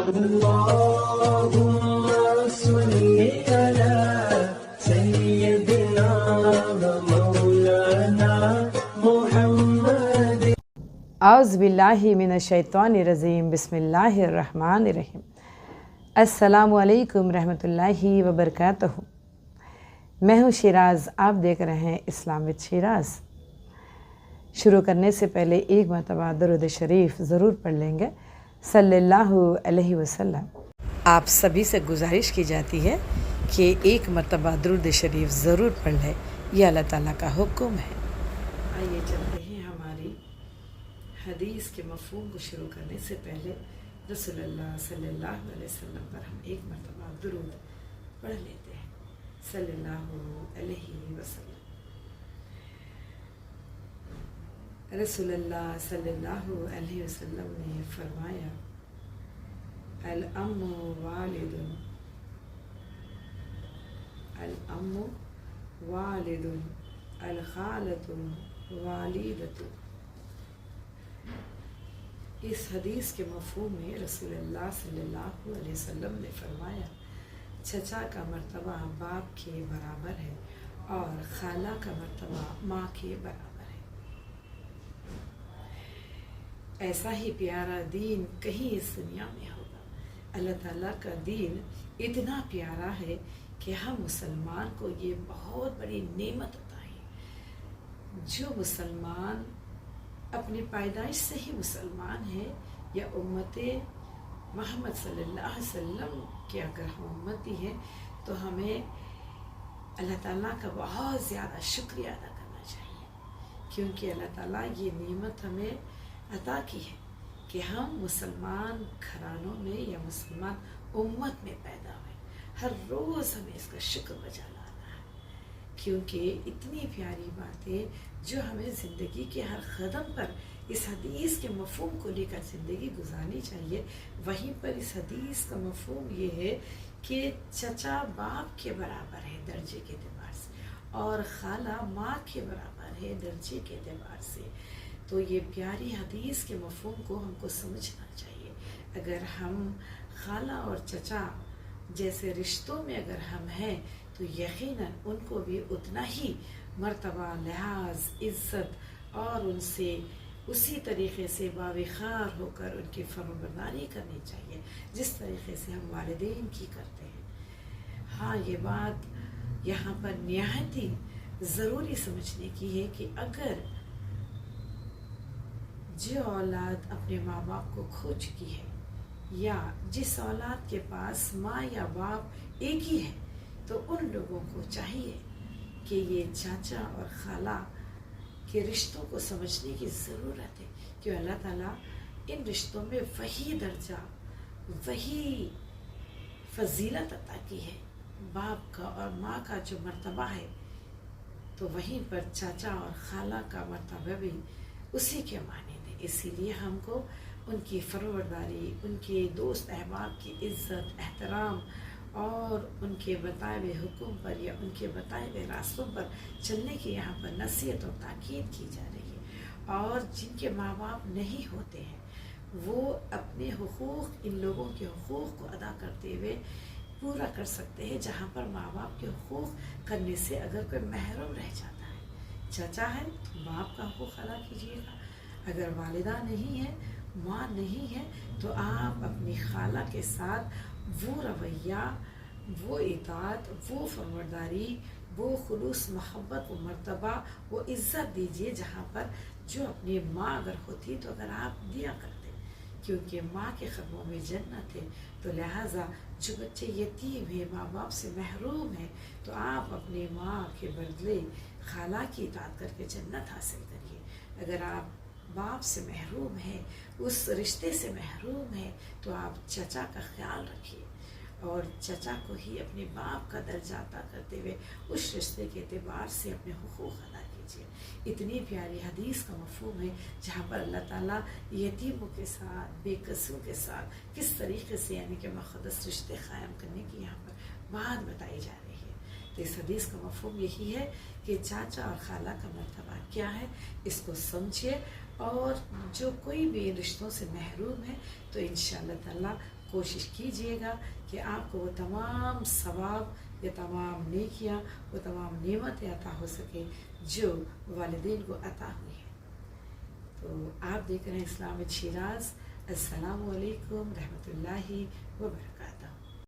اللهم صل على سيدنا ومولانا محمد اعوذ باللہ من الشیطان الرجیم بسم اللہ الرحمن الرحیم السلام علیکم رحمۃ اللہ وبرکاتہ۔ میں ہوں شیراز، آپ دیکھ رہے ہیں اسلام وتھ شیراز۔ شروع کرنے سے پہلے ایک مرتبہ درود شریف ضرور پڑھ لیں گے صلی اللہ علیہ وسلم۔ آپ سبھی سے گزارش کی جاتی ہے کہ ایک مرتبہ درود شریف ضرور پڑھ لیں، یہ اللہ تعالیٰ کا حکم ہے۔ آئیے چلتے ہیں ہماری حدیث کے مفہوم کو شروع کرنے سے پہلے رسول اللہ صلی اللہ علیہ وسلم پر ہم ایک مرتبہ درود پڑھ لیتے ہیں صلی اللہ علیہ وسلم۔ رسول اللہ صلی اللہ علیہ وسلم نے فرمایا، الام والد الام والد الخالۃ والدۃ۔ اس حدیث کے مفہوم میں رسول اللہ صلی اللہ علیہ وسلم نے فرمایا، چچا کا مرتبہ باپ کے برابر ہے اور خالہ کا مرتبہ ماں کے برابر ہے۔ ایسا ہی پیارا دین کہیں اس دنیا میں ہوگا۔ اللہ تعالیٰ کا دین اتنا پیارا ہے کہ ہم مسلمان کو یہ بہت بڑی نعمت عطا ہے۔ جو مسلمان اپنی پیدائش سے ہی مسلمان ہے یا امت محمد صلی اللہ علیہ وسلم کے اگر ہم امتی ہیں تو ہمیں اللہ تعالیٰ کا بہت زیادہ شکریہ ادا کرنا چاہیے، کیونکہ اللہ تعالیٰ یہ نعمت ہمیں عطا کی ہے کہ ہم مسلمان گھرانوں میں یا مسلمان امت میں پیدا ہوئے۔ ہر روز ہمیں اس کا شکر بجا لانا ہے، کیونکہ اتنی پیاری باتیں جو ہمیں زندگی کے ہر قدم پر اس حدیث کے مفہوم کو لے کر زندگی گزارنی چاہیے۔ وہیں پر اس حدیث کا مفہوم یہ ہے کہ چچا باپ کے برابر ہے درجے کے اعتبار سے اور خالہ ماں کے برابر ہے درجے کے اعتبار سے۔ تو یہ پیاری حدیث کے مفہوم کو ہم کو سمجھنا چاہیے۔ اگر ہم خالہ اور چچا جیسے رشتوں میں اگر ہم ہیں تو یقیناً ان کو بھی اتنا ہی مرتبہ، لحاظ، عزت اور ان سے اسی طریقے سے باوقار ہو کر ان کی فرمانبرداری کرنی چاہیے جس طریقے سے ہم والدین کی کرتے ہیں۔ ہاں، یہ بات یہاں پر نہایت ہی ضروری سمجھنے کی ہے کہ اگر جو اولاد اپنے ماں باپ کو کھو چکی ہے یا جس اولاد کے پاس ماں یا باپ ایک ہی ہے تو ان لوگوں کو چاہیے کہ یہ چاچا اور خالہ کے رشتوں کو سمجھنے کی ضرورت ہے کہ اللہ تعالیٰ ان رشتوں میں وہی درجہ، وہی فضیلت عطا کی ہے۔ باپ کا اور ماں کا جو مرتبہ ہے تو وہیں پر چاچا اور خالہ کا مرتبہ بھی اسی کے معنی ہے۔ اسی لیے ہم کو ان کی فرمانبرداری، ان کے دوست احباب کی عزت، احترام اور ان کے بتائے ہوئے حکم پر یا ان کے بتائے ہوئے راستوں پر چلنے کی یہاں پر نصیحت اور تاکید کی جا رہی ہے۔ اور جن کے ماں باپ نہیں ہوتے ہیں وہ اپنے حقوق، ان لوگوں کے حقوق کو ادا کرتے ہوئے پورا کر سکتے ہیں جہاں پر ماں باپ کے حقوق کرنے سے اگر کوئی محروم رہ جاتا ہے۔ چچا ہے تو باپ کا حقوق ادا کیجیے گا، اگر والدہ نہیں ہے، ماں نہیں ہے تو آپ اپنی خالہ کے ساتھ وہ رویہ، وہ اطاعت، وہ فرمانبرداری، وہ خلوص محبت، وہ مرتبہ، وہ عزت دیجیے جہاں پر جو اپنی ماں اگر ہوتی تو اگر آپ دیا کرتے، کیونکہ ماں کے قدموں میں جنت ہے۔ تو لہٰذا جو بچے یتیم ہیں، ماں باپ سے محروم ہیں، تو آپ اپنی ماں کے بدلے خالہ کی اطاعت کر کے جنت حاصل کریے۔ اگر آپ باپ سے محروم ہے، اس رشتے سے محروم ہے تو آپ چچا کا خیال رکھیے اور چچا کو ہی اپنے باپ کا درجہ عطا کرتے ہوئے اس رشتے کے اعتبار سے اپنے حقوق ادا کیجیے۔ اتنی پیاری حدیث کا مفہوم ہے جہاں پر اللہ تعالیٰ یتیموں کے ساتھ، بے کسوں کے ساتھ کس طریقے سے یعنی کہ مقدس رشتے قائم کرنے کی یہاں پر بات بتائی جا رہی ہے۔ تو اس حدیث کا مفہوم یہی ہے کہ چاچا اور خالہ کا مرتبہ کیا ہے، اس کو سمجھیے اور جو کوئی بھی رشتوں سے محروم ہے تو انشاءاللہ تعالیٰ کوشش کیجئے گا کہ آپ کو وہ تمام ثواب، یہ تمام نیکیاں، وہ تمام نعمتیں عطا ہو سکے جو والدین کو عطا ہوئی ہے۔ تو آپ دیکھ رہے ہیں اسلامک شیراز۔ السلام علیکم رحمۃ اللہ وبرکاتہ۔